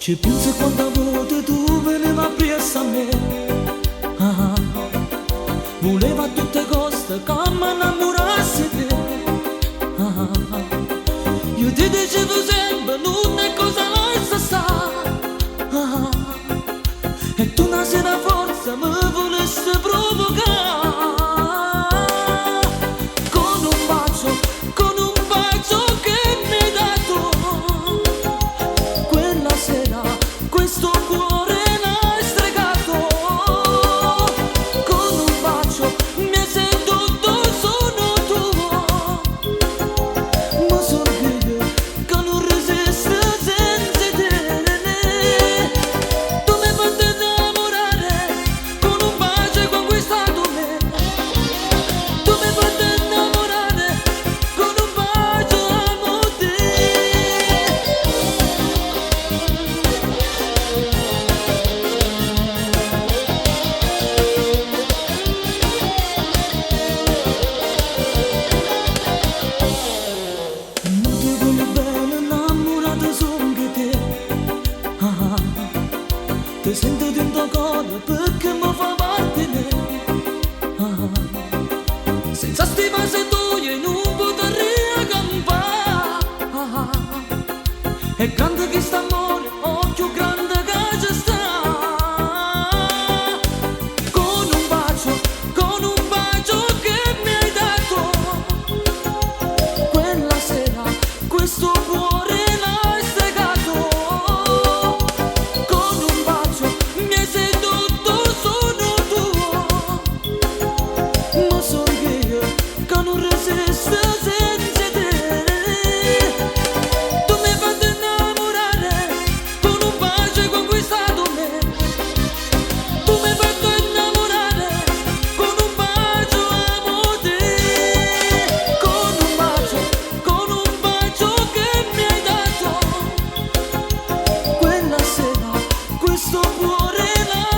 Ci pensi quante volte tu venevi appresso a me. Ah, ah. Voleva a tutte coste che mi innamorassi di te. Ah, ah. Io ti dicevo sempre non è cosa lascia stare. Ah, ah. E tu una sera forza mi volessi provocare. Con un bacio che mi hai dato. Quella sera questo cuore l'hai stregato. Con un bacio mi hai sedotto, sono tuo. Ma sono io che non resisto senza te. Tu mi hai fatto innamorare, con un bacio hai conquistato me. Tu mi hai fatto innamorare, con un bacio amo te. Non ti voglio bene, innamorato sono che te. Ah, ah. Ti sento dentro cuore perché mi fa parte di me. Ah, ah. Senza stima se tu io non potrei campare. Ah, ah. E grande che sta amore, oh più grande che ci sta. Con un bacio che mi hai dato. Quella sera questo cuore l'hai stregato. Con un bacio mi hai sedotto, sono tuo. Ma sono io che non resisto senza te. Tu mi hai fatto innamorare, con un bacio hai conquistato me. Tu mi hai fatto innamorare, con un bacio amo te. Con un bacio che mi hai dato. Quella sera questo cuore l'hai